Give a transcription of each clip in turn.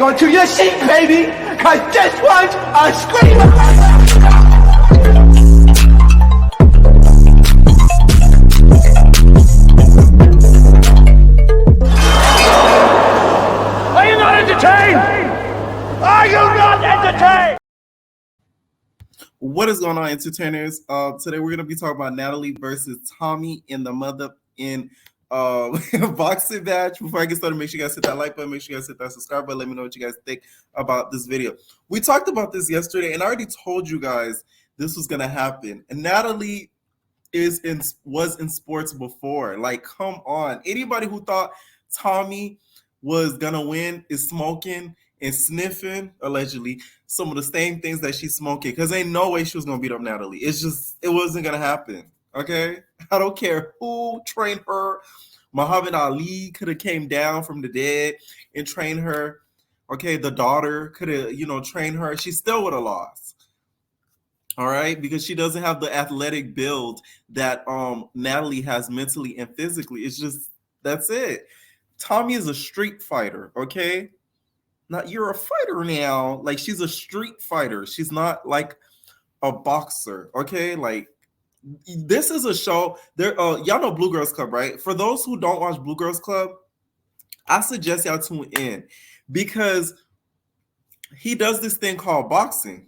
onto your seat, baby, cause this one's a screamer. Are you not entertained? Are you not entertained? What is going on, entertainers? Today we're gonna be talking about Natalie versus Tommie in the boxing match. Before I get started, make sure you guys hit that like button, make sure you guys hit that subscribe button. Let me know what you guys think about this video. We talked about this yesterday, and I already told you guys this was gonna happen. And Natalie was in sports before. Like, come on. Anybody who thought Tommie was gonna win is smoking and sniffing, allegedly, some of the same things that she's smoking, because ain't no way she was gonna beat up Natalie. It wasn't gonna happen. Okay, I don't care who trained her. Muhammad Ali could have came down from the dead and trained her. Okay, the daughter could have, trained her. She still would have lost. All right, because she doesn't have the athletic build that Natalie has mentally and physically. That's it. Tommie is a street fighter. Okay. Now you're a fighter now. Like, she's a street fighter. She's not like a boxer. Okay, like, this is a show. There, y'all know Blue Girls Club, right? For those who don't watch Blue Girls Club, I suggest y'all tune in because he does this thing called boxing,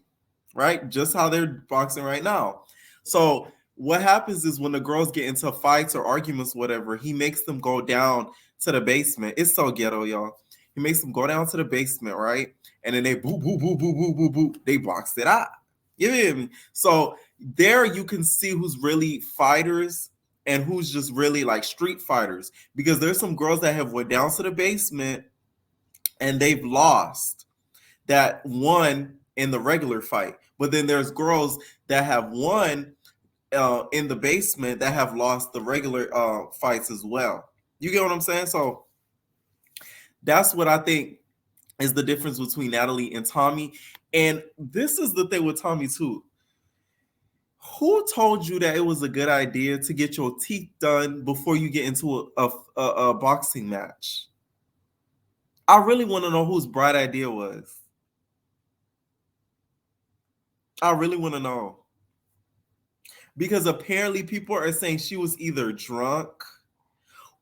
right? Just how they're boxing right now. So what happens is when the girls get into fights or arguments, whatever, he makes them go down to the basement. It's so ghetto, y'all. He makes them go down to the basement, right? And then they boo, boo, boo, boo, boo, boo, boo. They box it out. You hear me? So there you can see who's really fighters and who's just really like street fighters. Because there's some girls that have went down to the basement and they've lost that won in the regular fight. But then there's girls that have won in the basement that have lost the regular fights as well. You get what I'm saying? So that's what I think is the difference between Natalie and Tommie. And this is the thing with Tommie too. Who told you that it was a good idea to get your teeth done before you get into a boxing match? I really want to know whose bright idea was. I really want to know. Because apparently people are saying she was either drunk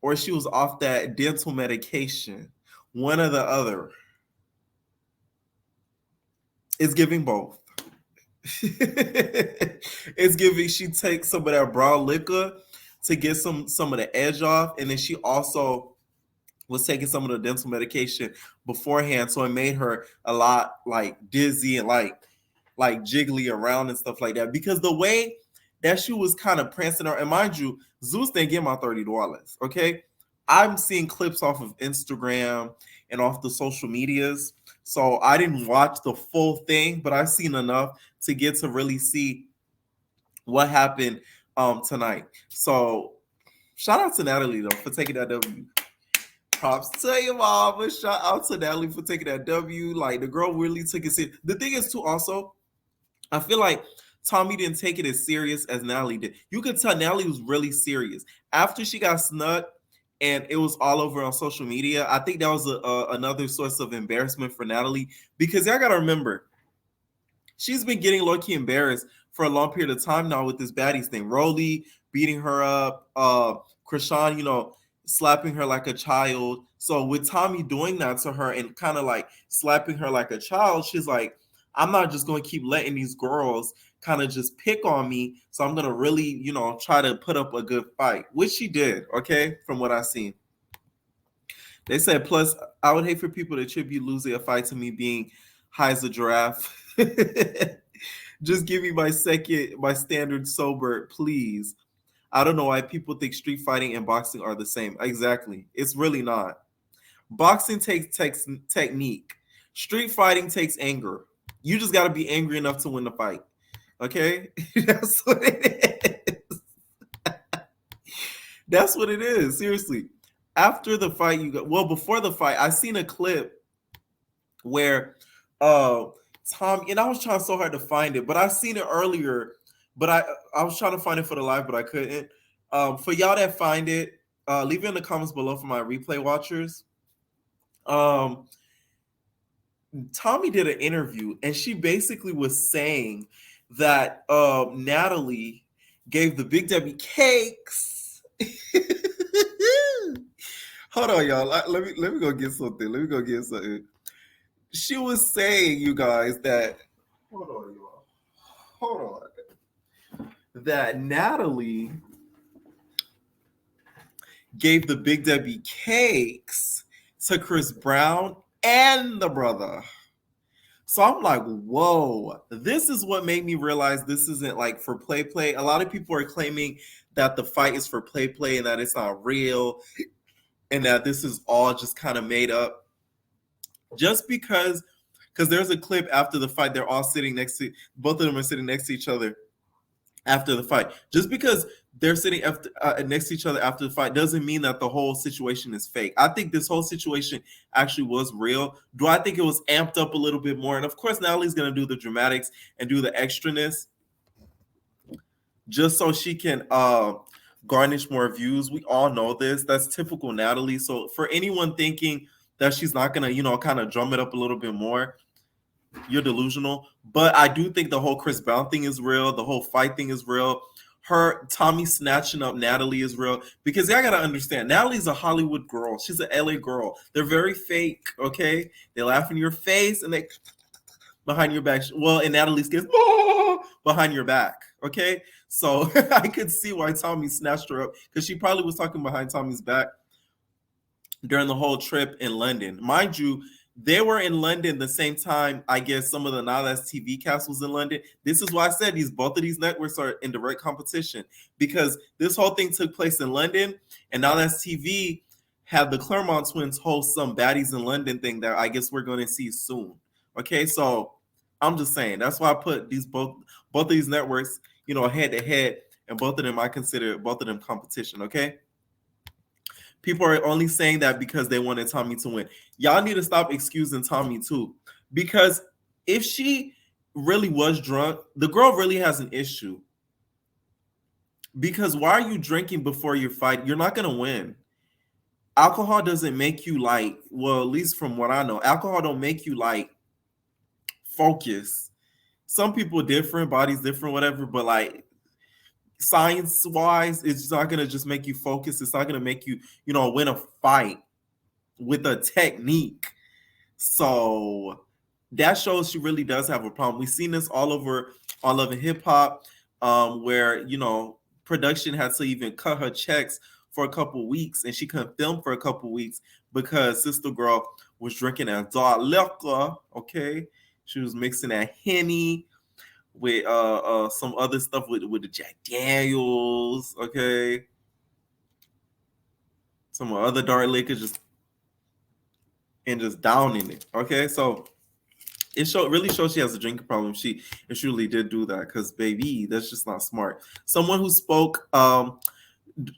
or she was off that dental medication. One or the other. It's giving both. It's giving she takes some of that brown liquor to get some of the edge off, and then she also was taking some of the dental medication beforehand, so it made her a lot like dizzy and like jiggly around and stuff like that. Because the way that she was kind of prancing her, and mind you, Zeus didn't get my $30. Okay, I'm seeing clips off of Instagram and off the social medias. So I didn't watch the full thing, but I've seen enough to get to really see what happened tonight. So shout out to Natalie though for taking that W. Props to your mama. Shout out to Natalie for taking that W. Like, the girl really took it serious. The thing is too, also, I feel like Tommie didn't take it as serious as Natalie did. You could tell Natalie was really serious after she got snuck. And it was all over on social media. I think that was another source of embarrassment for Natalie, because y'all got to remember, she's been getting low-key embarrassed for a long period of time now with this Baddies thing. Rolly beating her up, Krishan, slapping her like a child. So with Tommie doing that to her and kind of like slapping her like a child, she's like, I'm not just going to keep letting these girls kind of just pick on me. So I'm going to really, try to put up a good fight, which she did, okay, from what I've seen. They said, plus, I would hate for people to attribute losing a fight to me being high as a giraffe. Just give me my standard sober, please. I don't know why people think street fighting and boxing are the same. Exactly. It's really not. Boxing takes technique. Street fighting takes anger. You just got to be angry enough to win the fight. Okay? That's what it is. That's what it is. Seriously. After the fight, before the fight, I seen a clip where Tom, and I was trying so hard to find it, but I seen it earlier, but I was trying to find it for the live, but I couldn't. For y'all that find it, leave it in the comments below for my replay watchers. Tommie did an interview and she basically was saying that Natalie gave the Big Debbie cakes. Hold on, y'all. Let me go get something. Let me go get something. She was saying, you guys, that hold on, y'all. Hold on. That Natalie gave the Big Debbie cakes to Chris Brown and the brother. So I'm like, whoa, this is what made me realize this isn't like for play. A lot of people are claiming that the fight is for play and that it's not real and that this is all just kind of made up. Just because there's a clip after the fight, they're all sitting both of them are sitting next to each other after the fight. Just because they're sitting next to each other after the fight doesn't mean that the whole situation is fake. I think this whole situation actually was real. Do I think it was amped up a little bit more? And of course, Natalie's going to do the dramatics and do the extraness just so she can garnish more views. We all know this. That's typical Natalie. So for anyone thinking that she's not going to, kind of drum it up a little bit more, you're delusional. But I do think the whole Chris Brown thing is real. The whole fight thing is real. Tommie snatching up Natalie is real. Because I got to understand, Natalie's a Hollywood girl. She's an LA girl. They're very fake, okay? They laugh in your face and they behind your back. Well, in Natalie's case, behind your back, okay? So I could see why Tommie snatched her up because she probably was talking behind Tommie's back during the whole trip in London. Mind you, they were in London the same time, I guess, some of the Now That's TV cast was in London. This is why I said both of these networks are in direct competition because this whole thing took place in London, and Now That's TV had the Claremont twins host some Baddies in London thing that I guess we're going to see soon. Okay, so I'm just saying that's why I put both of these networks, head to head, and both of them I consider both of them competition. Okay. People are only saying that because they wanted Tommie to win. Y'all need to stop excusing Tommie too. Because if she really was drunk, the girl really has an issue. Because why are you drinking before your fight? You're not going to win. Alcohol doesn't make you well, at least from what I know, alcohol don't make you focus. Some people different, bodies different, whatever, but science-wise, it's not going to just make you focus. It's not going to make you, win a fight with a technique. So that shows she really does have a problem. We've seen this all over hip-hop, where, production had to even cut her checks for a couple weeks, and she couldn't film for a couple weeks because Sister Girl was drinking that dark liquor, okay? She was mixing that Henny with some other stuff with the Jack Daniels, okay? Some other dark liquor just downing it, okay? So it really shows she has a drinking problem. She really did do that because, baby, that's just not smart. Someone who spoke about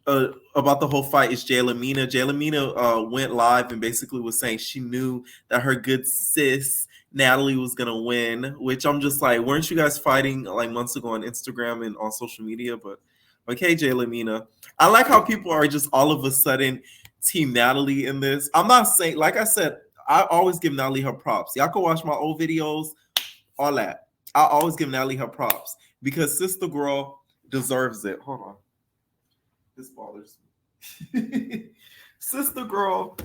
the whole fight is Jaylamina. Jaylamina went live and basically was saying she knew that her good sis Natalie was gonna win, which I'm just like, weren't you guys fighting months ago on Instagram and on social media? But okay, Jaylamina. I like how people are just all of a sudden team Natalie in this. I'm not saying, like I said, I always give Natalie her props. Y'all can watch my old videos, all that. I always give Natalie her props because Sister Girl deserves it. Hold on. This bothers me. Sister Girl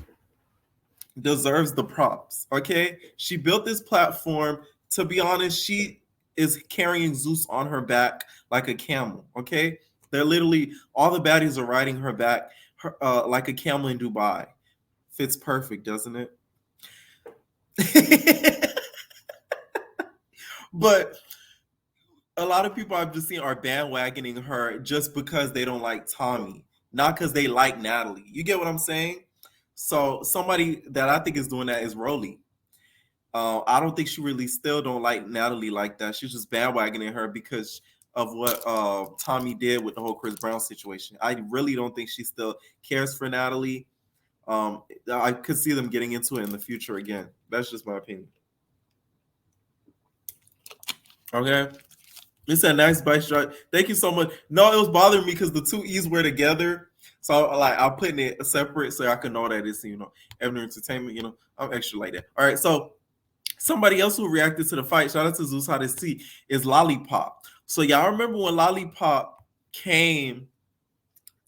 deserves the props, okay? She built this platform. To be honest, she is carrying Zeus on her back like a camel, okay? They're literally, all the baddies are riding her back like a camel in Dubai. Fits perfect, doesn't it? But a lot of people I've just seen are bandwagoning her just because they don't like Tommie, not because they like Natalie. You get what I'm saying? So somebody that I think is doing that is Rolly. I don't think she really still don't like Natalie like that. She's just bandwagoning her because of what Tommie did with the whole Chris Brown situation. I really don't think she still cares for Natalie. I could see them getting into it in the future again. That's just my opinion. Okay. It's a nice bike strike. Thank you so much. No, it was bothering me because the two E's were together. So I'm putting it separate so I can know that it's, Evan Entertainment, I'm extra like that. All right. So Somebody else who reacted to the fight, shout out to Zeus How to See, is Lollipop. So y'all remember when Lollipop came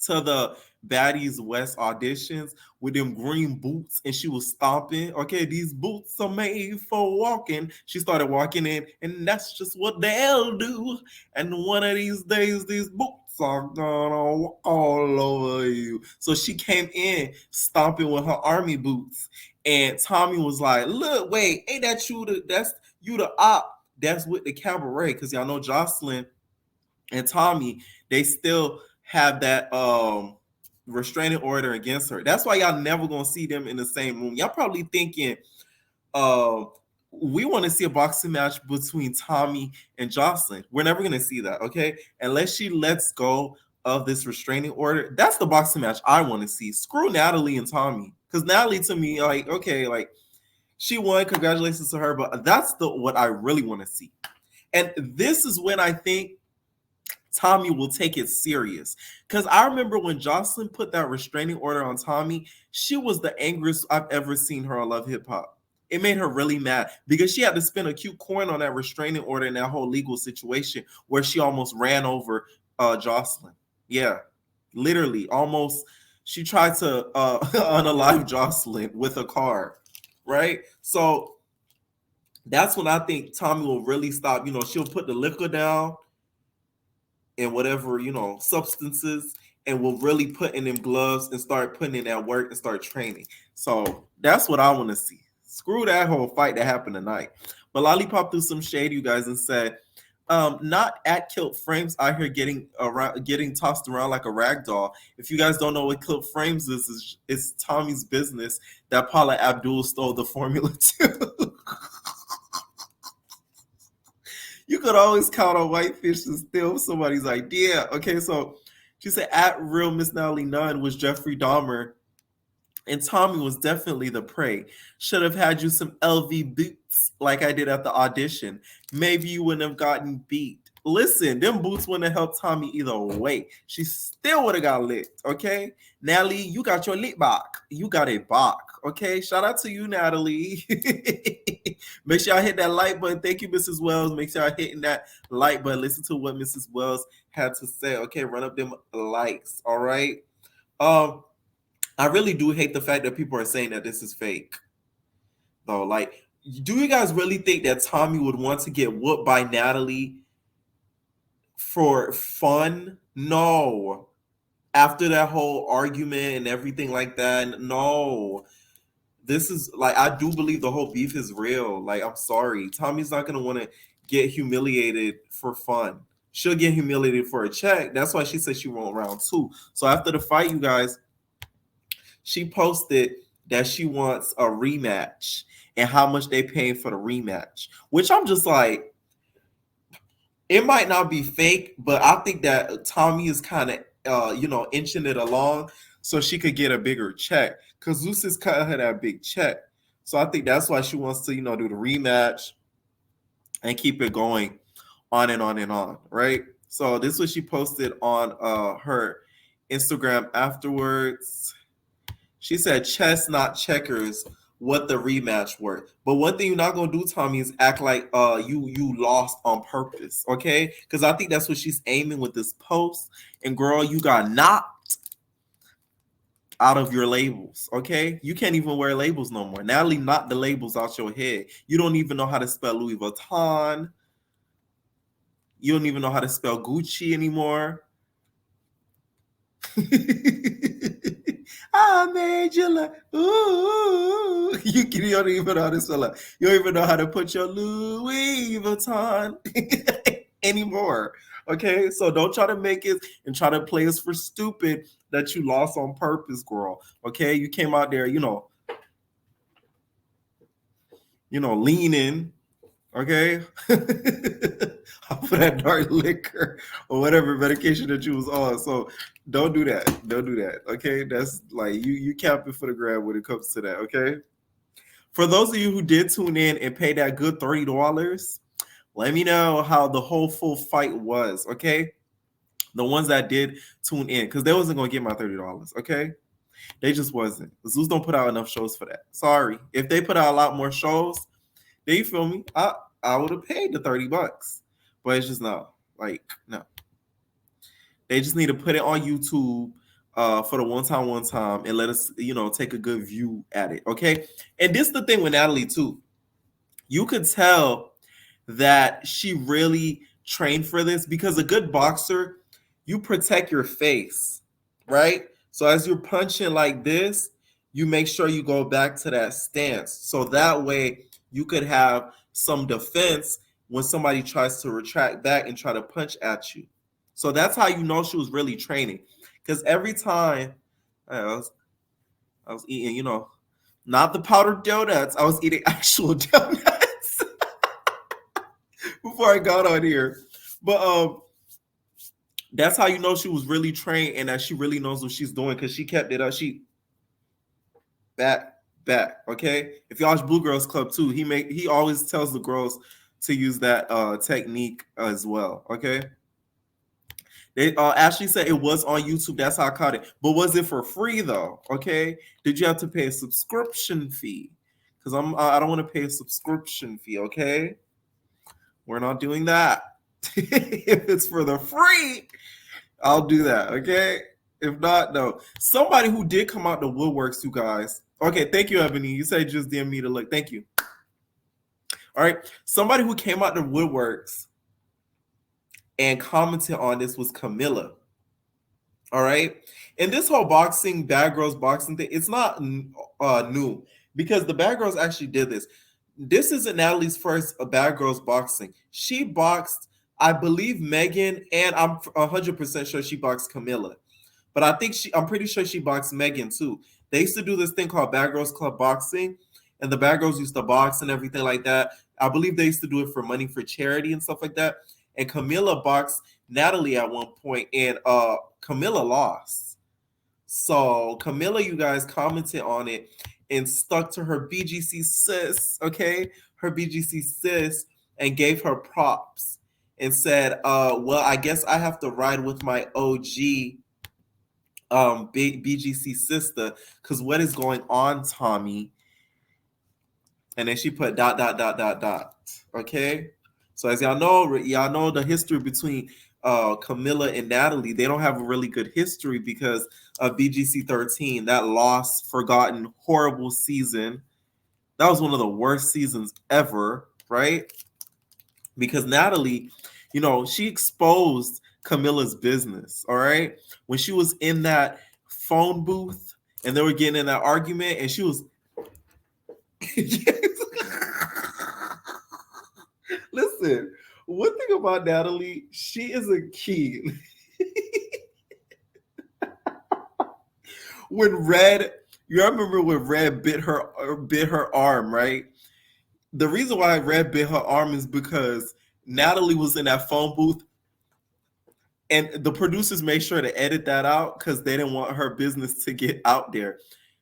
to the Baddies West auditions with them green boots and she was stomping. Okay, these boots are made for walking. She started walking in, and that's just what they'll do. And one of these days, these boots are gonna walk all over you. So she came in stomping with her army boots, and Tommie was like, "Look, wait, ain't that you? That's you, the op. That's with the cabaret, because y'all know Jocelyn and Tommie, they still have that restraining order against her. That's why y'all never gonna see them in the same room. Y'all probably thinking uh we want to see a boxing match between Tommie and Jocelyn. We're never gonna see that, okay? Unless she lets go of this restraining order. That's the boxing match I want to see. Screw Natalie and Tommie. Because Natalie, to me, like, okay, like she won, congratulations to her, but that's the what I really want to see. And this is when I think Tommie will take it serious. Because I remember when Jocelyn put that restraining order on Tommie, she was the angriest I've ever seen her on Love Hip Hop. It made her really mad because she had to spend a cute coin on that restraining order in that whole legal situation where she almost ran over Jocelyn. Yeah, literally, almost. She tried to unalive Jocelyn with a car, right? So that's when I think Tommie will really stop. You know, she'll put the liquor down and whatever, you know, substances, and will really put in them gloves and start putting in that work and start training. So that's what I want to see. Screw that whole fight that happened tonight. But Lollipop threw some shade, you guys, and said, not at Kilt Frames out here getting tossed around like a rag doll. If you guys don't know what Kilt Frames is, it's Tommie's business that Paula Abdul stole the formula to. You could always count on Whitefish to steal somebody's idea. Okay, so she said at real Miss Natalie Nunn was Jeffrey Dahmer, and Tommie was definitely the prey. Should have had you some LV boots like I did at the audition. Maybe you wouldn't have gotten beat. Listen, them boots wouldn't have helped Tommie either way. She still would have got licked, okay? Natalie, you got your lick back. You got a back, okay? Shout out to you, Natalie. Make sure I hit that like button. Thank you, Mrs. Wells. Make sure I hitting that like button. Listen to what Mrs. Wells had to say. Okay, run up them likes, all right? I really do hate the fact that people are saying that this is fake. Though, like, do you guys really think that Tommie would want to get whooped by Natalie for fun? No. After that whole argument and everything like that, no. This is like, I do believe the whole beef is real. Like, I'm sorry. Tommie's not gonna want to get humiliated for fun. She'll get humiliated for a check. That's why she said she won round 2. So after the fight, you guys, she posted that she wants a rematch and how much they paying for the rematch, which I'm just like, it might not be fake, but I think that Tommie is kind of, inching it along so she could get a bigger check because Zeus is cutting her that big check. So I think that's why she wants to, do the rematch and keep it going on and on and on, right? So this is what she posted on her Instagram afterwards. She said, chess, not checkers, what the rematch worth. But one thing you're not going to do, Tommie, is act like you lost on purpose, okay? Because I think that's what she's aiming with this post. And girl, you got knocked out of your labels, okay? You can't even wear labels no more. Natalie knocked the labels out your head. You don't even know how to spell Louis Vuitton. You don't even know how to spell Gucci anymore. I made you like, ooh. You don't even know how to spell it. You don't even know how to put your Louis Vuitton anymore. Okay, so don't try to make it and try to play us for stupid that you lost on purpose, girl. Okay, you came out there, leaning. Okay, off of that dark liquor or whatever medication that you was on. So don't do that. Don't do that. Okay, that's like you capping for the grab when it comes to that. Okay. For those of you who did tune in and pay that good $30, let me know how the whole full fight was. Okay, the ones that did tune in, because they wasn't gonna get my $30. Okay, they just wasn't. Zeus don't put out enough shows for that. Sorry. If they put out a lot more shows, Then you feel me? I would have paid the $30, but it's just not like no. They just need to put it on YouTube for the one time, and let us, take a good view at it. Okay. And this is the thing with Natalie too. You could tell that she really trained for this because a good boxer, you protect your face, right? So as you're punching like this, you make sure you go back to that stance. So that way you could have some defense when somebody tries to retract back and try to punch at you. So that's how you know she was really training. Because every time I was eating, not the powdered donuts, I was eating actual donuts before I got on here. But that's how you know she was really trained and that she really knows what she's doing because she kept it up. She back. Okay. If you watch Blue Girls Club too, he always tells the girls to use that technique as well. Okay. They Ashley said it was on YouTube. That's how I caught it. But was it for free though? Okay. Did you have to pay a subscription fee? Because I don't want to pay a subscription fee. Okay. We're not doing that. If it's for the free, I'll do that. Okay. If not, no. Somebody who did come out the woodworks, you guys. Okay. Thank you, Ebony. You said just DM me to look. Thank you. All right. Somebody who came out the woodworks and commented on this was Camila. All right. And this whole Bad Girls boxing thing, it's not new because the Bad Girls actually did this. This isn't Natalie's first Bad Girls boxing. She boxed, I believe, Megan, and I'm 100% sure she boxed Camila. But I'm pretty sure she boxed Megan too. They used to do this thing called Bad Girls Club Boxing, and the Bad Girls used to box and everything like that. I believe they used to do it for money for charity and stuff like that. And Camila boxed Natalie at one point, and Camila lost. So Camila, you guys commented on it and stuck to her BGC sis, okay? Her BGC sis, and gave her props and said, well, I guess I have to ride with my OG BGC sister, because what is going on, Tommie? And then she put ... Okay? So as y'all know the history between Camila and Natalie. They don't have a really good history because of BGC 13, that lost, forgotten, horrible season. That was one of the worst seasons ever, right? Because Natalie, she exposed Camila's business, all right? When she was in that phone booth and they were getting in that argument and she was... Listen, one thing about Natalie, she is a key. You remember when Red bit her arm, right? The reason why Red bit her arm is because Natalie was in that phone booth, and the producers made sure to edit that out because they didn't want her business to get out there.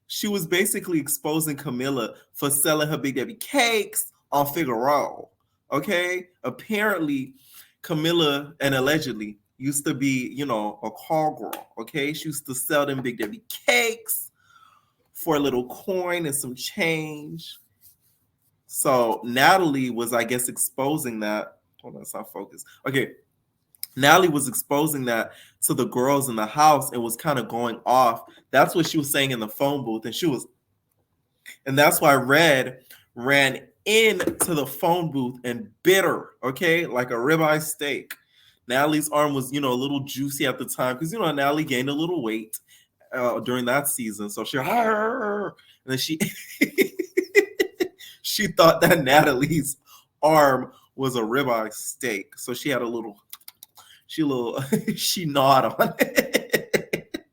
She was basically exposing Camila for selling her Big Debbie cakes on Figaro. Okay? Apparently, Camila, and allegedly, used to be, a call girl. Okay? She used to sell them Big Debbie cakes for a little coin and some change. So Natalie was, I guess, exposing that. Hold on, it's not focused. Okay. Natalie was exposing that to the girls in the house and was kind of going off. That's what she was saying in the phone booth. And that's why Red ran into the phone booth and bit her, okay, like a ribeye steak. Natalie's arm was, a little juicy at the time because, Natalie gained a little weight during that season. So and then she she thought that Natalie's arm was a ribeye steak. So she had she gnawed on it.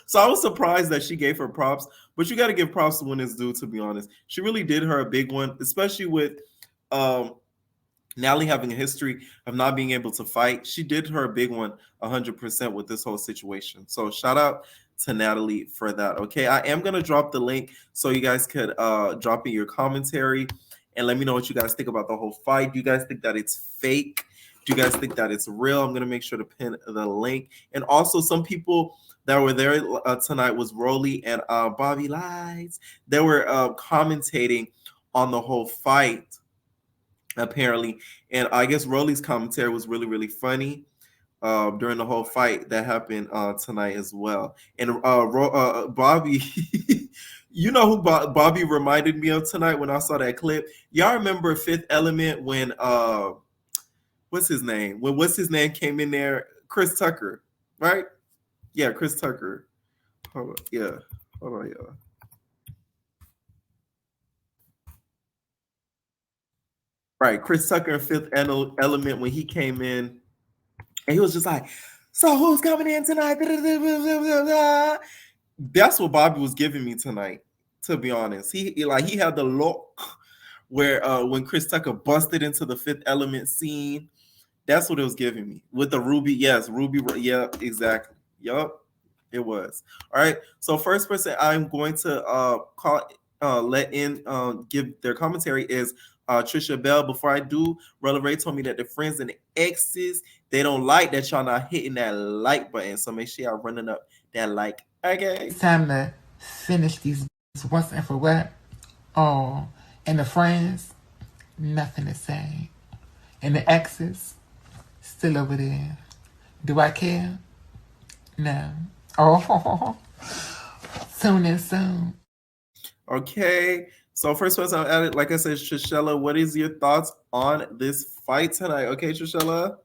So I was surprised that she gave her props, but you got to give props to when it's due, to be honest. She really did her a big one, especially with Natalie having a history of not being able to fight. She did her a big one 100% with this whole situation. So shout out to Natalie for that. Okay, I am going to drop the link so you guys could drop in your commentary and let me know what you guys think about the whole fight. Do you guys think that it's fake? Do you guys think that it's real? I'm going to make sure to pin the link. And also, some people that were there tonight was Rolly and Bobby Lies. They were commentating on the whole fight, apparently. And I guess Rolly's commentary was really, really funny during the whole fight that happened tonight as well. And Bobby, you know who Bobby reminded me of tonight when I saw that clip? Y'all remember Fifth Element when what's his name? When what's his name came in there? Chris Tucker, right? Yeah, Chris Tucker. Hold on, yeah. Hold on, y'all. Right, Chris Tucker and Fifth Element when he came in, and he was just like, "So who's coming in tonight?" That's what Bobby was giving me tonight. To be honest, he had the look where when Chris Tucker busted into the Fifth Element scene. That's what it was giving me with the Ruby. Yes, Ruby. Yep, exactly. Yep, it was. All right. So first person I'm going to call, let in, give their commentary is Trisha Bell. Before I do, Rella Ray told me that the friends and the exes, they don't like that y'all not hitting that like button. So make sure y'all running up that like. Okay. It's time to finish these once and for what. Oh, and the friends, nothing to say. And the exes, still over there. Do I care? No. Oh, soon and soon. Okay. So first person I'm added, like I said, Trishella, what is your thoughts on this fight tonight? Okay, Trishella.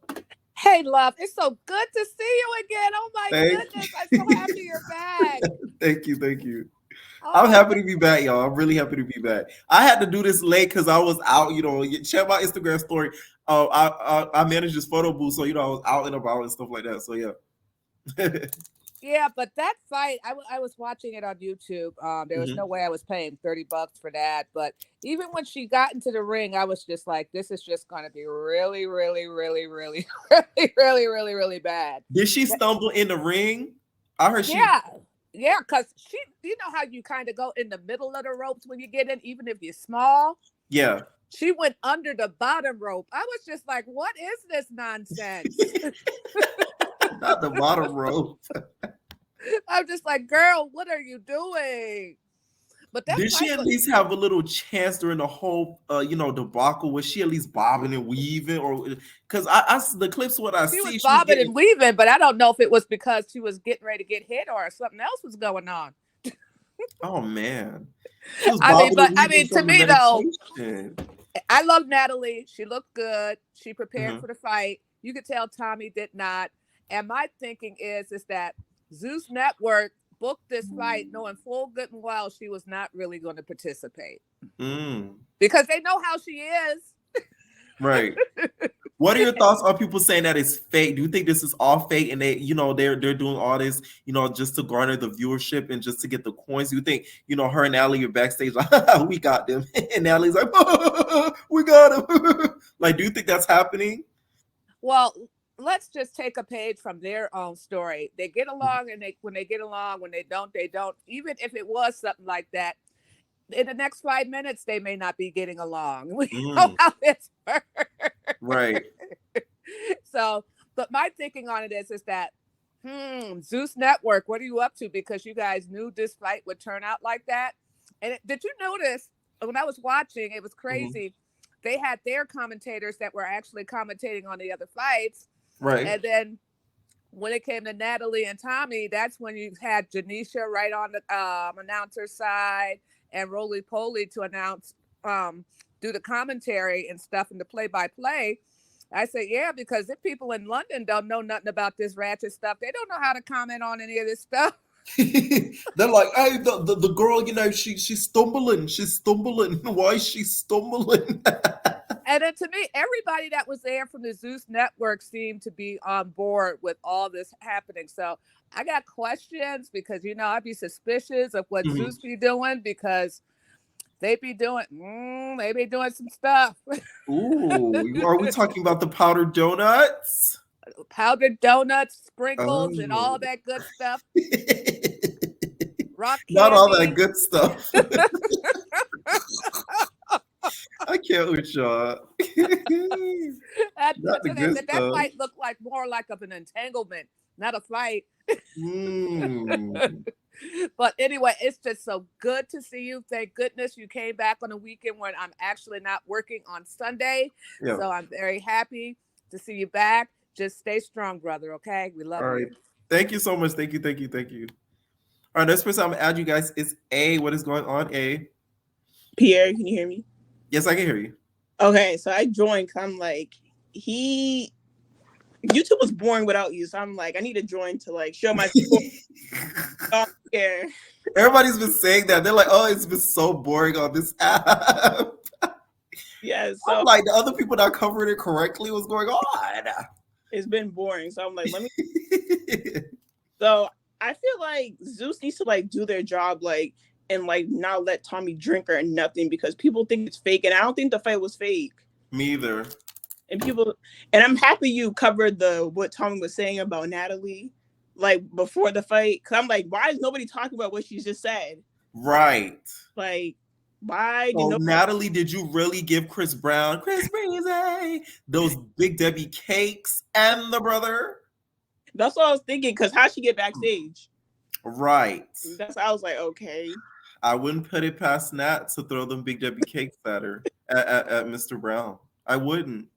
Hey, love, it's so good to see you again. Oh my goodness, I'm so happy you're back. Thank you. Oh, I'm happy to be back, y'all. I'm really happy to be back. I had to do this late because I was out. Check my Instagram story. I managed this photo booth, so I was out and about and stuff like that. So yeah. Yeah, but that fight, I was watching it on YouTube. There was no way I was paying $30 for that. But even when she got into the ring, I was just like, this is just going to be really, really, really, really, really, really, really, really bad. Did she stumble in the ring? I heard she. Yeah, because she, you know how you kind of go in the middle of the ropes when you get in, even if you're small? Yeah. She went under the bottom rope. I was just like, what is this nonsense? Not the bottom rope. I'm just like, girl, what are you doing? But did she at least have a little chance during the whole, debacle? Was she at least bobbing and weaving, or because I the clips what I see, she was bobbing and weaving, but I don't know if it was because she was getting ready to get hit or something else was going on. Oh man, I mean, to me though, I love Natalie. She looked good. She prepared for the fight. You could tell Tommie did not. And my thinking is that Zeus Network booked this fight knowing full good and well she was not really going to participate. Because they know how she is. Right. What are your thoughts on people saying that it's fake? Do you think this is all fake and they're doing all this, just to garner the viewership and just to get the coins? Do you think, her and Natalie are backstage like, we got them, and Natalie's like, we got them. Like, do you think that's happening? Well, let's just take a page from their own story. They get along, and when they get along. When they don't, they don't. Even if it was something like that, in the next 5 minutes, they may not be getting along. We know how this works. Right. So, but my thinking on it is that, Zeus Network, what are you up to? Because you guys knew this fight would turn out like that. And did you notice when I was watching, it was crazy. They had their commentators that were actually commentating on the other fights. Right. And then when it came to Natalie and Tommie, that's when you had Janisha right on the announcer side and Roly Poly to announce, do the commentary and stuff and the play-by-play. I said, yeah, because if people in London don't know nothing about this ratchet stuff, they don't know how to comment on any of this stuff. They're like, hey, the girl, she's stumbling. Why is she stumbling? And then to me, everybody that was there from the Zeus Network seemed to be on board with all this happening. So I got questions because, I'd be suspicious of what Zeus be doing because they be doing some stuff. Ooh, are we talking about the powdered donuts? Powdered donuts, sprinkles, and all that good stuff. Rock candy. Not all that good stuff. I can't with y'all. That fight looked like more like of an entanglement, not a fight. But anyway, it's just so good to see you. Thank goodness you came back on a weekend when I'm actually not working on Sunday. Yeah. So I'm very happy to see you back. Just stay strong, brother. Okay, we love All right. you. Thank you so much. Thank you. Thank you. Thank you. All right. Next person I'm gonna add you guys is A. What is going on, A? Pierre, can you hear me? Yes, I can hear you. Okay, so I joined. I'm like, YouTube was boring without you, so I'm like, I need to join to like show my support. Yeah. Everybody's been saying that. They're like, oh, it's been so boring on this app. Yeah, so I'm like, the other people not covering it correctly. What's going on? it's been boring. So I'm like, let me. So I feel like Zeus needs to like do their job, like, and like not let Tommie drink or nothing because people think it's fake, and I don't think the fight was fake. Me either. And I'm happy you covered what Tommie was saying about Natalie, like before the fight, because I'm like, why is nobody talking about what she just said? Right. Like, why did So Natalie, did you really give Chris Breezy, those Big Debbie cakes and the brother? That's what I was thinking, because how'd she get backstage? Right. I was like, okay. I wouldn't put it past Nat to throw them Big Debbie cakes at her, at Mr. Brown. I wouldn't.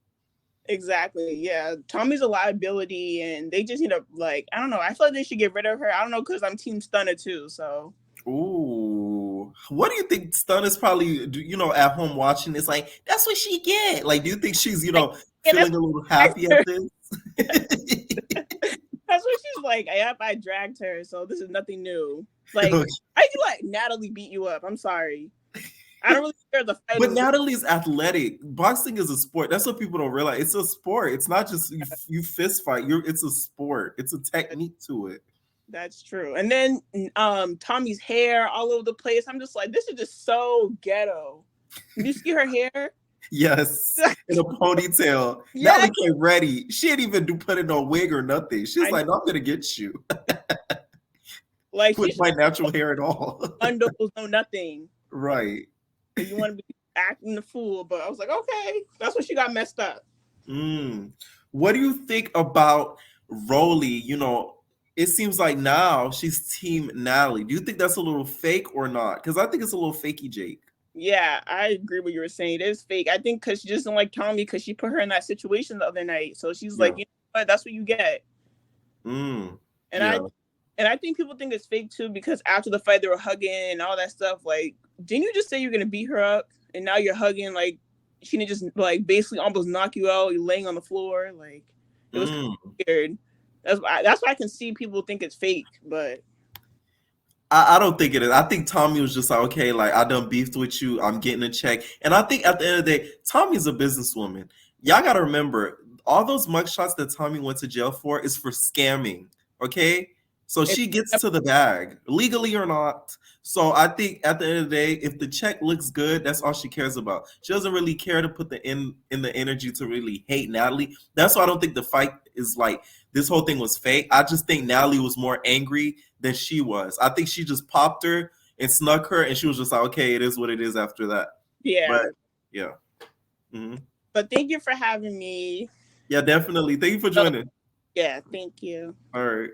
Exactly. Yeah. Tommie's a liability, and they just need to, like, I don't know. I feel like they should get rid of her. I don't know, because I'm Team Stunner too. So. Ooh. What do you think Stunner's probably, at home watching this? Like, that's what she get. Like, do you think she's, feeling a little happy at this? That's what she's like. Yep, I dragged her, so this is nothing new. Like, I feel like Natalie beat you up. I'm sorry. I don't really care the fight. But Natalie's athletic. Boxing is a sport. That's what people don't realize. It's a sport. It's not just you fist fight. It's a sport. It's a technique to it. That's true. And then Tommie's hair all over the place. I'm just like, this is just so ghetto. Did you see her hair? Yes, in a ponytail. Yes. Natalie came ready. She didn't even put in no wig or nothing. She's like, no, I'm gonna get you. Like, with my natural hair and all. Bundles, no nothing. Right. You want to be acting the fool, but I was like, okay, that's when she got messed up. What do you think about Rolly? It seems like now she's Team Natalie. Do you think that's a little fake or not? Because I think it's a little fakey, Jake. Yeah, I agree with what you were saying. It is fake. I think because she just didn't like Tommie because she put her in that situation the other night. So she's like, you know what? That's what you get. And I think people think it's fake too because after the fight they were hugging and all that stuff. Like, didn't you just say you're gonna beat her up and now you're hugging? Like, she didn't just like basically almost knock you out. You're laying on the floor. Like, it was kind of weird. That's why I can see people think it's fake, but I don't think it is. I think Tommie was just like, okay, like I done beefed with you. I'm getting a check. And I think at the end of the day, Tommie's a businesswoman. Y'all got to remember, all those mugshots that Tommie went to jail for is for scamming. Okay? So she gets to the bag, legally or not. So I think at the end of the day, if the check looks good, that's all she cares about. She doesn't really care to put the energy to really hate Natalie. That's why I don't think the fight is like this whole thing was fake. I just think Natalie was more angry than she was. I think she just popped her and snuck her, and she was just like, okay, it is what it is after that. Yeah. But, yeah. Mm-hmm. But thank you for having me. Yeah, definitely. Thank you for joining. Yeah, thank you. All right.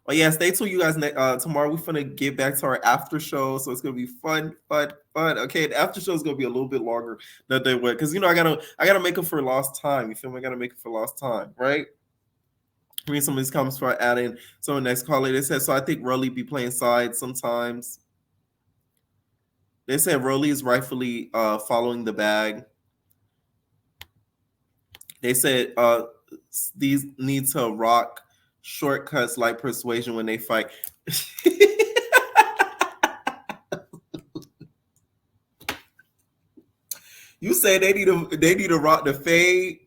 Well, yeah, stay tuned, you guys. Tomorrow we're gonna get back to our after show, so it's gonna be fun. Okay, the after show is gonna be a little bit longer than they went because I gotta make up for lost time. You feel me? I gotta make up for lost time, right? Read some of these comments before I add in some of the next caller. They said, so I think Rolly be playing sides sometimes. They said Rolly is rightfully following the bag. They said these need to rock shortcuts like Persuasion when they fight. You say they need to rock the fade.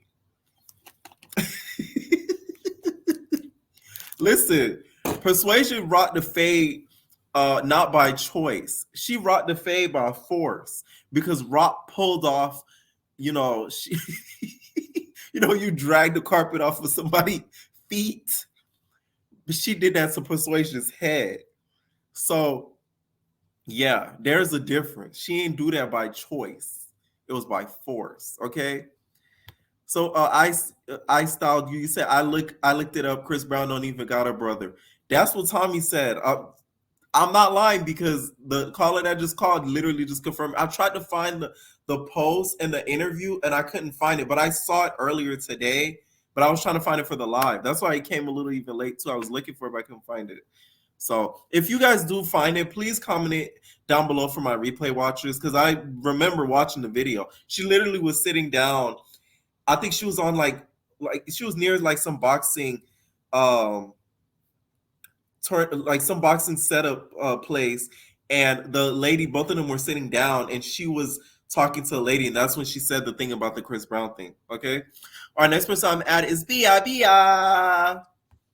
Listen, Persuasion rocked the fade not by choice. She rocked the fade by force because Rock pulled off, you drag the carpet off of somebody's feet. But she did that to Persuasion's head. So, yeah, there's a difference. She didn't do that by choice. It was by force, okay? So I styled you. You said I looked it up. Chris Brown don't even got a brother. That's what Tommie said. I'm not lying because the caller that just called literally just confirmed. I tried to find the post and the interview and I couldn't find it, but I saw it earlier today. But I was trying to find it for the live. That's why it came a little even late too. I was looking for it, but I couldn't find it. So if you guys do find it, please comment it down below for my replay watchers because I remember watching the video. She literally was sitting down. I think she was on like she was near like some boxing like some boxing setup place, and the lady, both of them were sitting down, and she was talking to a lady, and that's when she said the thing about the Chris Brown thing. Okay, our next person I'm at is Bia.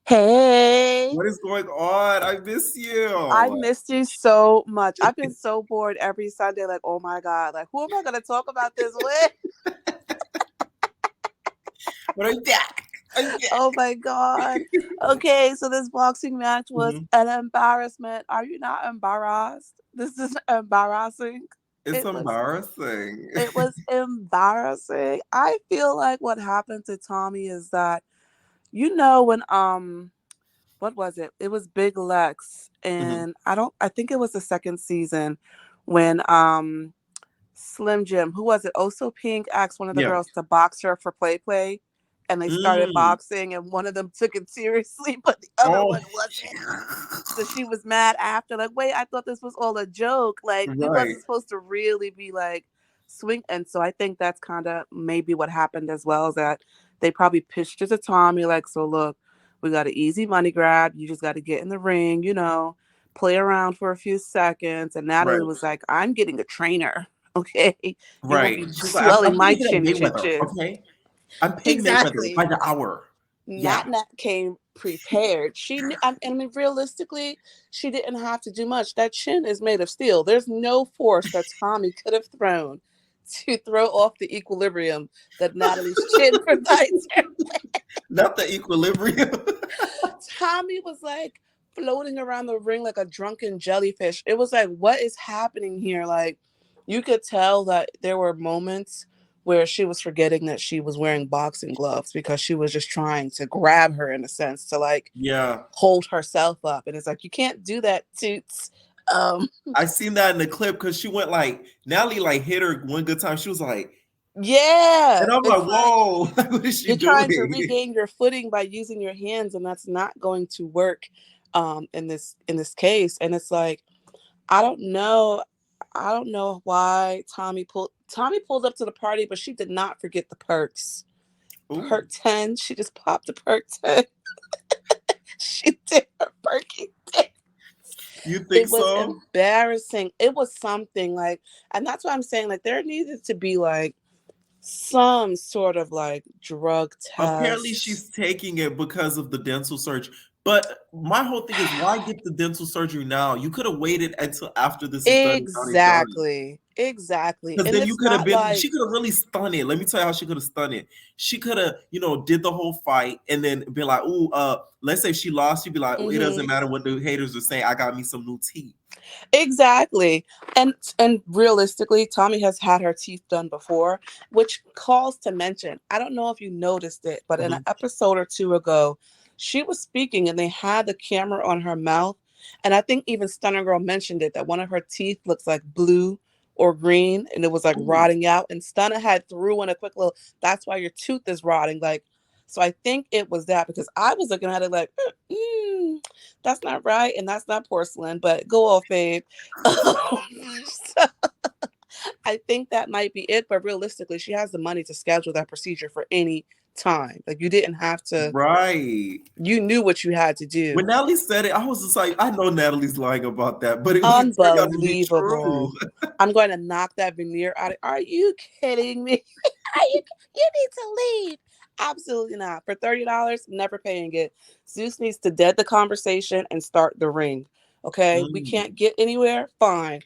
Hey, What is going on? I miss you. I missed you so much. I've been so bored every Sunday. Like, oh my god, like who am I gonna talk about this with? But I'm back. Oh my god. Okay, so this boxing match was an embarrassment. Are you not embarrassed? This is embarrassing. It's embarrassing. It was embarrassing. I feel like what happened to Tommie is that, when what was it? It was Big Lex, and I think it was the second season when Slim Jim, who was it? Also Pink asked one of the girls to box her for play, and they started boxing, and one of them took it seriously, but the other one wasn't. So she was mad after, like, wait, I thought this was all a joke. Like, we wasn't supposed to really be like swing. And so I think that's kind of maybe what happened as well, is that they probably pitched it to Tommie, like, so look, we got an easy money grab. You just got to get in the ring, play around for a few seconds. And Natalie was like, I'm getting a trainer. Okay. You won't be swelling my chin. Okay. I'm paying Mayweather by the hour. Nat came prepared. She knew, I mean, realistically, she didn't have to do much. That chin is made of steel. There's no force that Tommie could have thrown to throw off the equilibrium that Natalie's chin provides her. Not the equilibrium. Tommie was like floating around the ring like a drunken jellyfish. It was like, what is happening here? Like, you could tell that there were moments where she was forgetting that she was wearing boxing gloves because she was just trying to grab her, in a sense, to like hold herself up. And it's like, you can't do that, Toots. I seen that in the clip because she went like, Natalie like hit her one good time. She was like, yeah. And I'm like, whoa, what is she you're doing? Trying to regain your footing by using your hands, and that's not going to work in this case. And it's like, I don't know why Tommie pulled up to the party, but she did not forget the perks. Ooh. Perk 10, she just popped the perk 10. She did her perky thing. You think so? It was embarrassing. It was something like, and that's why I'm saying, like, there needed to be like some sort of like drug test. Apparently she's taking it because of the dental surgery. But my whole thing is, why get the dental surgery now? You could have waited until after this is done. Exactly. Because then you could have been, she could have really stunned it. Let me tell you how she could have stunned it. She could have, did the whole fight and then be like, let's say she lost, she'd be like, it doesn't matter what the haters are saying. I got me some new teeth. Exactly. And realistically, Tommie has had her teeth done before, which calls to mention, I don't know if you noticed it, but in an episode or two ago, she was speaking and they had the camera on her mouth. And I think even Stunner Girl mentioned it, that one of her teeth looks like blue or green and it was like rotting out. And Stunner had threw in a quick little, that's why your tooth is rotting. Like, so I think it was that, because I was looking at it like, that's not right. And that's not porcelain, but go off, babe. So, I think that might be it. But realistically, she has the money to schedule that procedure for any time. Like, you didn't have to. Right. You knew what you had to do. When Natalie said it, I was just like, I know Natalie's lying about that, but it unbelievable. I'm going to knock that veneer out. Are you kidding me? You need to leave. Absolutely not. For $30, never paying it. Zeus needs to dead the conversation and start the ring. Okay, we can't get anywhere. Fine.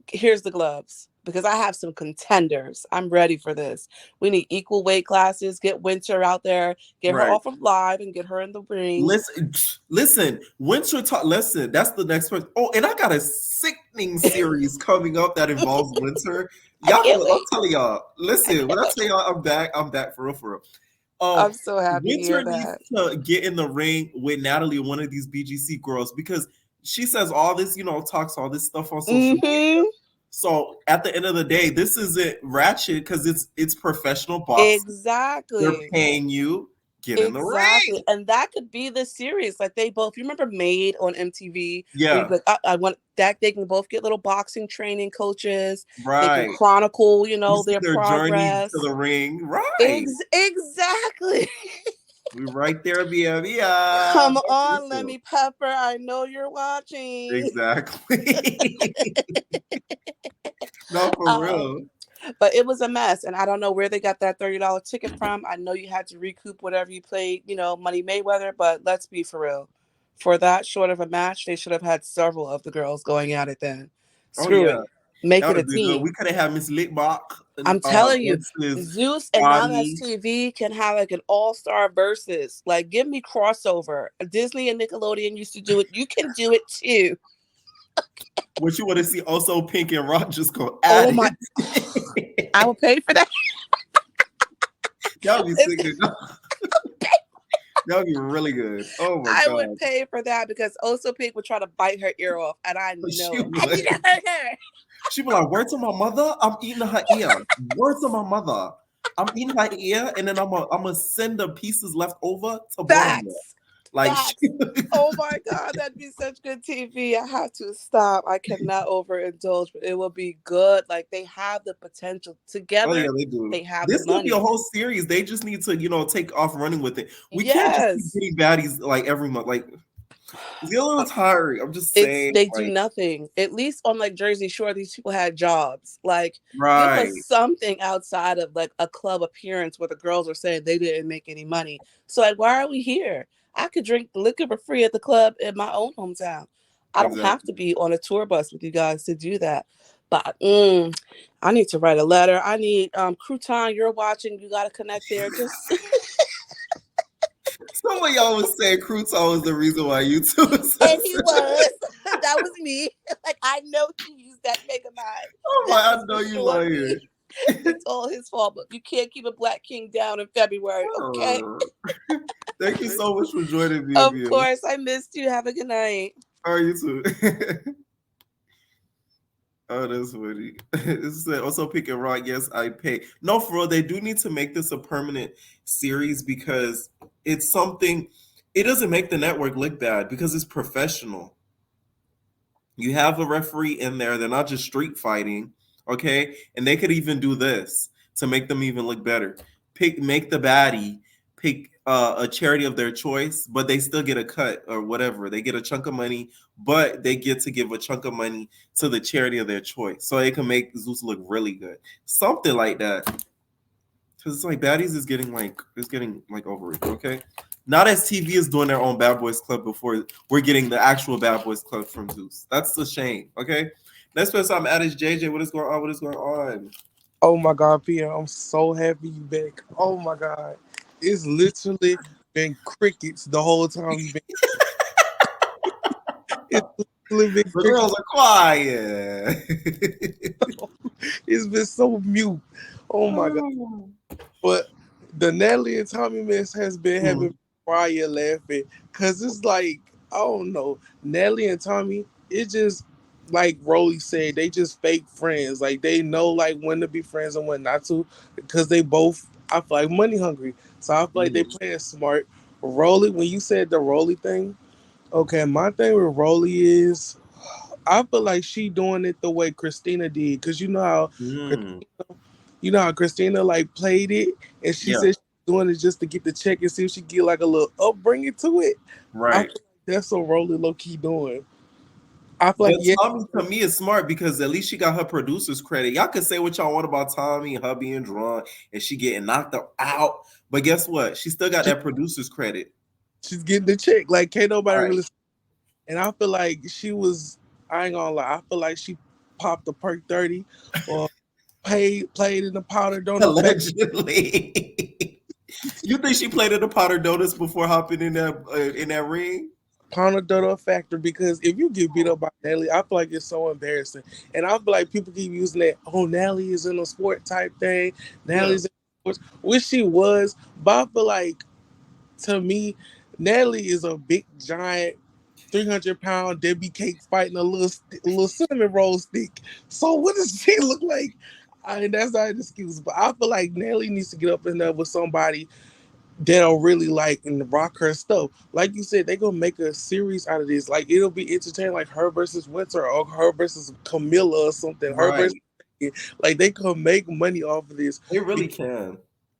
Here's the gloves, because I have some contenders. I'm ready for this. We need equal weight classes. Get Winter out there. Get her off of live and get her in the ring. Listen. Winter talk. Listen, that's the next person. Oh, and I got a sickening series coming up that involves Winter. I'll tell y'all. Listen, when I tell y'all I'm back for real. I'm so happy. Winter needs to get in the ring with Natalie, one of these BGC girls, because she says all this, talks all this stuff on social media. So at the end of the day, this isn't ratchet because it's professional boxing. Exactly. They're paying you. Get in the ring. And that could be the series. Like they both, you remember Made on MTV? Yeah. Like, I want that. They can both get little boxing training coaches. Right. They can chronicle, their journey progress to the ring. Right. Exactly. We're right there, baby. Come on, Lemmy Pepper. I know you're watching. Exactly. No, for real. But it was a mess, and I don't know where they got that $30 ticket from. I know you had to recoup whatever you played, Money Mayweather, but let's be for real. For that short of a match, they should have had several of the girls going at it then. Screw it. Make it a team. We could have had Miss Lickbach. I'm telling you, Zeus and Now That's TV can have like an all-star versus. Like, give me crossover. Disney and Nickelodeon used to do it. You can do it too. What you want to see also Pink and Rock just go at it. I will pay for that. Y'all be singing. That would be really good. Oh my God. I would pay for that because Oso Pink would try to bite her ear off, and I know I need to hurt her. She'd be like, "Word to my mother, I'm eating her ear. Word to my mother, I'm eating her ear, and then I'm gonna send the pieces left over to Baltimore." Oh my God, that'd be such good TV. I have to stop. I cannot overindulge, but it will be good. Like they have the potential together. Oh yeah, they do. They have this will be a whole series. They just need to, take off running with it. We can't just keep getting baddies like every month. Like it's a little tiring. I'm just saying they do nothing. At least on like Jersey Shore, these people had jobs. Like give us something outside of like a club appearance where the girls are saying they didn't make any money. So like, why are we here? I could drink liquor for free at the club in my own hometown. I don't have to be on a tour bus with you guys to do that. But I need to write a letter. I need Crouton, you're watching. You got to connect there. Just some of y'all was saying Crouton was the reason why you two. And he was. That was me. Like I know he used that Megamind. Oh my! I know you lying. It's all his fault, but you can't keep a Black King down in February, okay? Thank you so much for joining me. Of course, I missed you. Have a good night. Oh, you too. Oh, that's funny. This is also Pick and Rock. Yes, I pay. No, for real, they do need to make this a permanent series because it's something. It doesn't make the network look bad because it's professional. You have a referee in there. They're not just street fighting. Okay, and they could even do this to make them even look better. Make the baddie pick a charity of their choice, but they still get a cut or whatever. They get a chunk of money, but they get to give a chunk of money to the charity of their choice, so it can make Zeus look really good. Something like that, because it's like Baddies is getting like over it. Okay, not as TV is doing their own Bad Boys Club before we're getting the actual Bad Boys Club from Zeus. That's a shame. Okay. Next person I'm at is JJ. What is going on? What is going on? Oh my God, Pia, I'm so happy you back. Oh my God. It's literally been crickets the whole time you've been. It's literally been the girls are quiet. It's been so mute. Oh my God. But the Natalie and Tommie mess has been having Brian laughing. Cause it's like, I don't know, Natalie and Tommie, it just like Rolly said, they just fake friends. Like they know like when to be friends and when not to, because they both, I feel like, money hungry. So I feel like they playing smart. Rolly, when you said the Rolly thing, okay, my thing with Rolly is I feel like she doing it the way Christina did, because you know how Christina like played it, and she said she's doing it just to get the check and see if she get like a little upbringing to it. Right. I feel like that's what Rolly low key doing. I feel like Tommie to me is smart because at least she got her producer's credit. Y'all can say what y'all want about Tommie and her being drawn and she getting knocked out, but guess what? She still got that producer's credit. She's getting the check. Like can't nobody really. And I feel like she was. I ain't gonna lie. I feel like she popped the perk 30 or played in the powder donut. Allegedly. You think she played in the powder donuts before hopping in that ring? Powder donut factor, because if you get beat up by Natalie, I feel like it's so embarrassing. And I feel like people keep using that, oh, Natalie is in a sport type thing. Natalie's in sports, which she was. But I feel like, to me, Natalie is a big, giant 300-pound Debbie Cake fighting a little cinnamon roll stick. So what does she look like? I mean, that's not an excuse, but I feel like Nelly needs to get up in there with somebody that'll really like and rock her stuff. Like you said, they gonna make a series out of this. Like it'll be entertaining, like her versus Winter or her versus Camila or something. Her Right. versus like they could make money off of this. They really can.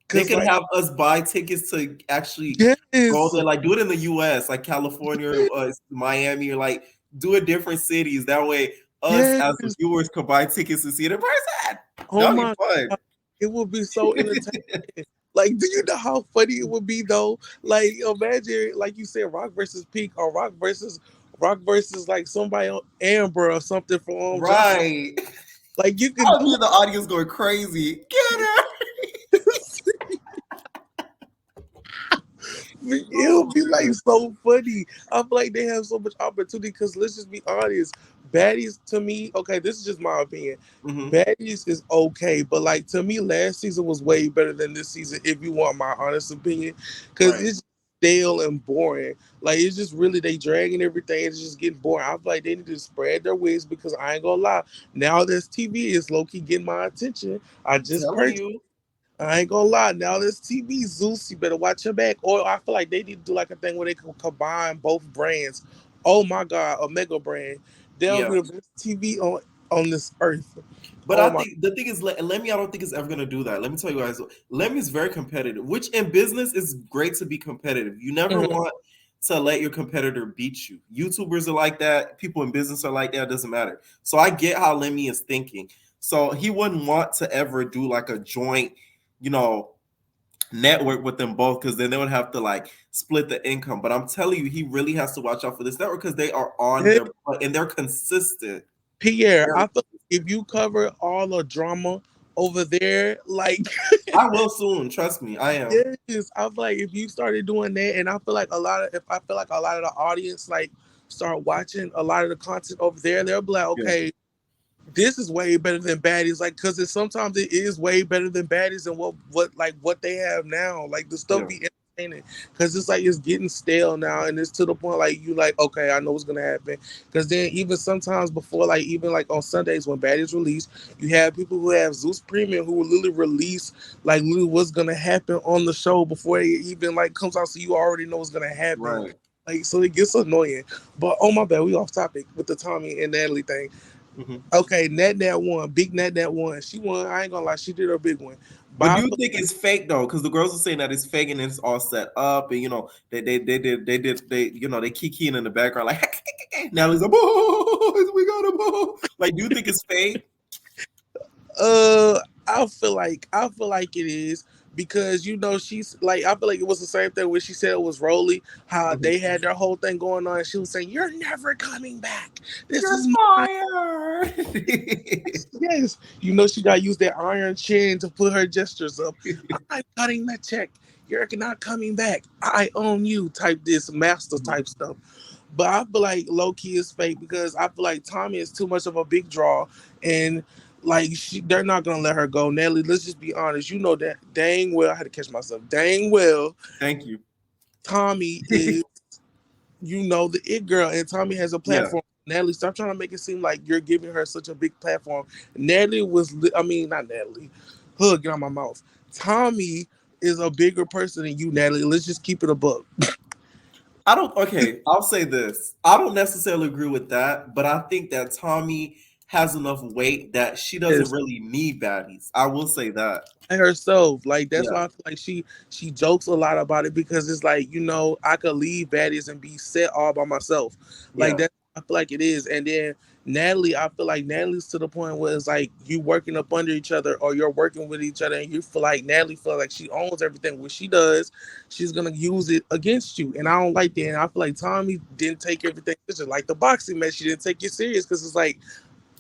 They Because could like have us buy tickets to actually go yes, there, like do it in the U.S., like California, or Miami, or like do it different cities. That way, us yes. as the viewers could buy tickets to see it in person. Oh That'd be my fun. God. It would be so entertaining. Like, do you know how funny it would be though? Like, imagine, like you said, Rock versus Peak or Rock versus like somebody on Amber or something from Johnson. Right. Like you could I'll do be the audience going crazy. Get her. it'll be like so funny. I feel like they have so much opportunity because let's just be honest. Baddies to me, okay, this is just my opinion. Mhm. Baddies is okay, but like to me, last season was way better than this season. If you want my honest opinion, because Right. it's stale and boring. Like it's just really they dragging everything. It's just getting boring. I feel like they need to spread their wings because I ain't gonna lie. Now this TV is low key getting my attention. I just Telling purchased. you. I ain't gonna lie. Now this TV, Zeus, you better watch your back. Or I feel like they need to do like a thing where they can combine both brands. Oh my God, a mega brand. They'll Yeah. be the best TV on this earth. But Oh I my. think the thing is, Lemmy, I don't think is ever gonna do that. Let me tell you guys, Lemmy is very competitive, which in business is great to be competitive. You never Mhm. want to let your competitor beat you. YouTubers are like that. People in business are like that. It doesn't matter. So I get how Lemmy is thinking. So he wouldn't want to ever do like a joint, you know, network with them both because then they would have to like split the income. But I'm telling you, he really has to watch out for this network because they are on Yeah, their butt and they're consistent. Pierre, Very I feel like if you cover all the drama over there, like I will soon. Trust me, I am. yes, I feel like if you started doing that, and I feel like I feel like a lot of the audience like start watching a lot of the content over there, they'll be like, Yeah. okay, this is way better than Baddies. Like, cause sometimes it is way better than Baddies and what they have now. Like the stuff Yeah. be entertaining. Cause it's like it's getting stale now, and it's to the point like you like okay, I know what's gonna happen. Cause then even sometimes before like even like on Sundays when Baddies release, you have people who have Zeus Premium who will literally release like literally what's gonna happen on the show before it even like comes out, so you already know what's gonna happen. Right. Like so it gets annoying. But oh my bad, we off topic with the Tommie and Natalie thing. Hmm. Okay, Nat won. Big Nat won. She won. I ain't gonna lie, she did her big one. But But I do you feel think it's fake though? Because the girls are saying that it's fake and it's all set up, and you know they you know they kikiing in the background like Natalie's like, boys, we got a ball. Like, do you think it's fake? uh I feel like it is because you know she's like I feel like it was the same thing when she said it was Rolly, how Mhm. they had their whole thing going on and she was saying, you're never coming back. This You're is my fired. yes. You know she gotta use that iron chin to put her gestures up. I'm cutting the check. You're not coming back. I own you type this master Mhm. type stuff. But I feel like low key is fake because I feel like Tommie is too much of a big draw, and like they're not gonna let her go. Natalie, let's just be honest. You know that dang well. I had to catch myself. Dang well, Thank you. Tommie is you know the it girl, and Tommie has a Yeah. platform. Natalie, stop trying to make it seem like you're giving her such a big platform. Natalie was, I mean, not Natalie. Hood, get on my mouth. Tommie is a bigger person than you, Natalie. Let's just keep it a buck. I don't. Okay, I'll say this. I don't necessarily agree with that, but I think that Tommie has enough weight that she doesn't Yes. really need baddies. I will say that. Herself. Like that's Yeah. why I feel like she jokes a lot about it because it's like, you know, I could leave Baddies and be set all by myself. Like Yeah. that I feel like it is. And then Natalie, I feel like Natalie's to the point where it's like you working up under each other or you're working with each other and you feel like Natalie feel like she owns everything. What she does, she's gonna use it against you. And I don't like that. And I feel like Tommie didn't take everything. It's just like the boxing match. She didn't take it serious because it's like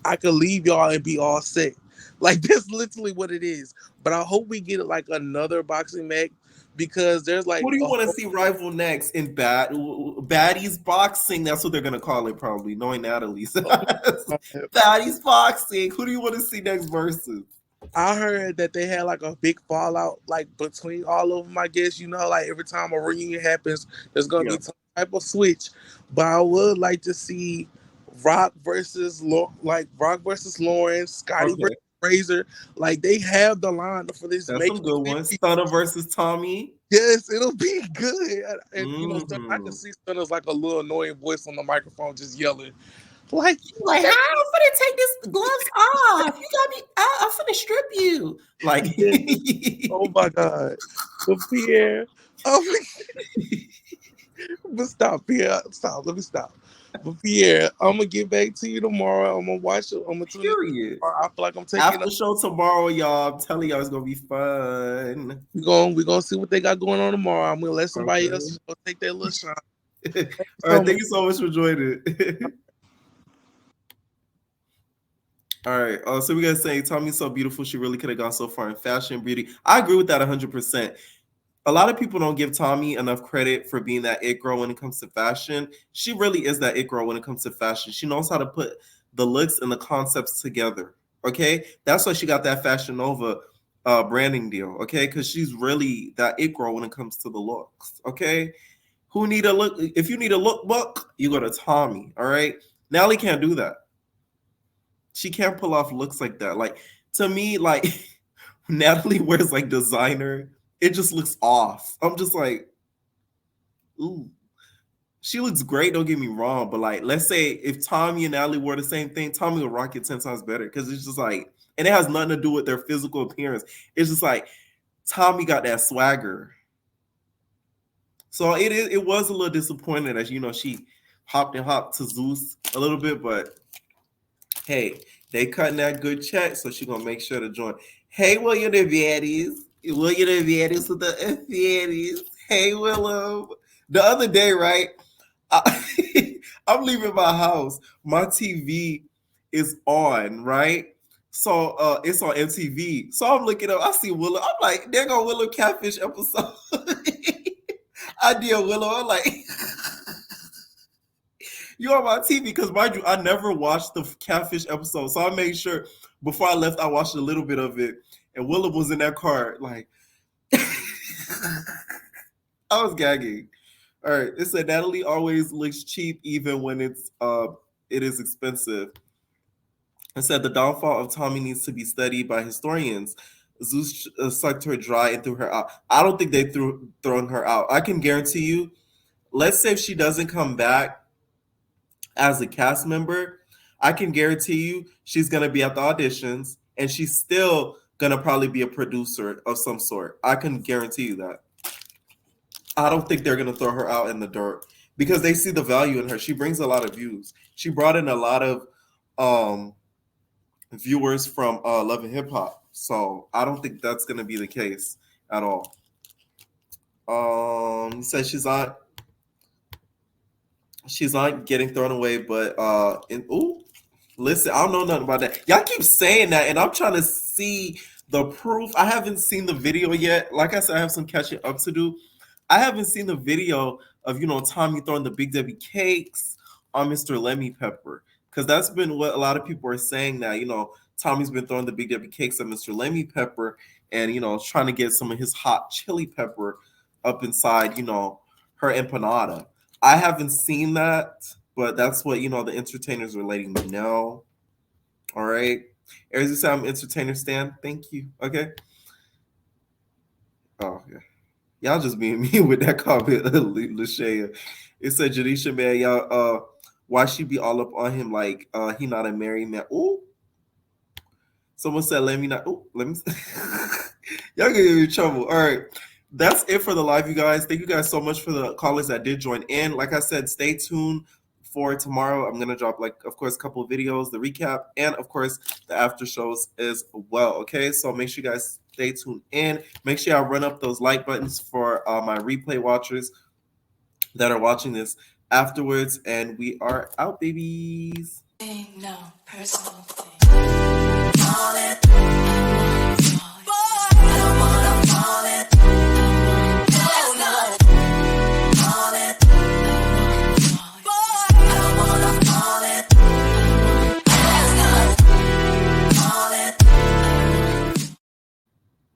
I could leave y'all and be all set. Like that's literally what it is. But I hope we get like another boxing match because there's like Who do you a want to whole see rival next in Baddies boxing? That's what they're gonna call it, probably. Knowing Natalie, Baddies boxing. Who do you want to see next versus? I heard that they had like a big fallout like between all of them. I guess you know, like every time a reunion happens, there's gonna Yeah. be type of switch, but I would like to see Rock versus Lauren, Scotty Okay, versus Razor. Like they have the line for this that's some make good ones. Stunner versus Tommie. Yes, it'll be good. And I can Mm-hmm. see Stunner's like a little annoying voice on the microphone just yelling. Like, Like, how I'm finna take this gloves off? You got me. I'm finna strip you. Like, yeah. Oh my God. But Pierre, oh, but stop, Pierre. Stop. Let me stop. But Pierre, I'm gonna get back to you tomorrow. I'm gonna watch it. I'm gonna tune in. period. I feel like I'm taking. After show tomorrow, y'all. I'm telling y'all, it's gonna be fun. We're gonna see what they got going on tomorrow. I'm gonna let somebody Okay. else go take their little shot. All right, thank you so much for joining. All right. So we gotta say, Tommie's so beautiful. She really could have gone so far in fashion, beauty. I agree with that 100%. A lot of people don't give Tommie enough credit for being that it girl when it comes to fashion. She really is that it girl when it comes to fashion. She knows how to put the looks and the concepts together. Okay, that's why she got that Fashion Nova branding deal. Okay, because she's really that it girl when it comes to the looks. Okay, who need a look? If you need a lookbook, you go to Tommie. All right, Natalie can't do that. She can't pull off looks like that. Like to me, like Natalie wears like designer, it just looks off. I'm just like, ooh. She looks great, don't get me wrong, but like, let's say if Tommie and Natalie wore the same thing, Tommie would rock it 10 times better because it's just like, and it has nothing to do with their physical appearance. It's just like Tommie got that swagger. So it was a little disappointing as she hopped to Zeus a little bit, but hey, they cutting that good check, so she gonna make sure to join. Hey, William the Baddies. William the Baddies with the Baddies. Hey, Willow. The other day, right? I'm leaving my house. My TV is on, right? So it's on MTV. So I'm looking up. I see Willow. I'm like, there go Willow Catfish episode. I did Willow. I'm like, you on my TV because mind you, I never watched the Catfish episode, so I made sure before I left, I watched a little bit of it, and Willow was in that car, like I was gagging. All right, it said Natalie always looks cheap even when it is expensive. It said the downfall of Tommie needs to be studied by historians. Zeus sucked her dry and threw her out. I don't think they thrown her out. I can guarantee you. Let's say if she doesn't come back as a cast member, I can guarantee you she's gonna be at the auditions and she's still gonna probably be a producer of some sort. I can guarantee you that. I don't think they're gonna throw her out in the dirt because they see the value in her. She brings a lot of views. She brought in a lot of viewers from Love and Hip Hop, so I don't think that's gonna be the case at all. Says she's not getting thrown away, but listen, I don't know nothing about that. Y'all keep saying that, and I'm trying to see the proof. I haven't seen the video yet. Like I said, I have some catching up to do. I haven't seen the video of Tommie throwing the Big Debbie cakes on Mr. Lemmy Pepper, because that's been what a lot of people are saying now. Tommie's been throwing the Big Debbie cakes at Mr. Lemmy Pepper, and trying to get some of his hot chili pepper up inside her empanada. I haven't seen that, but that's what the entertainers are letting me know. All right, as you say, I'm entertainer Stan. Thank you. Okay. Oh yeah. Y'all just being me with that comment, Lashaya. It said Janisha, man, y'all why she be all up on him like he not a married man. Ooh. Someone said let me not y'all gonna get in trouble. All right. That's it for the live, you guys. Thank you guys so much for the callers that did join in. Like I said, stay tuned for tomorrow. I'm gonna drop, of course, a couple of videos, the recap, and of course the after shows as well. Okay, so make sure you guys stay tuned in. Make sure y'all run up those like buttons for my replay watchers that are watching this afterwards. And we are out, babies. No personal thing.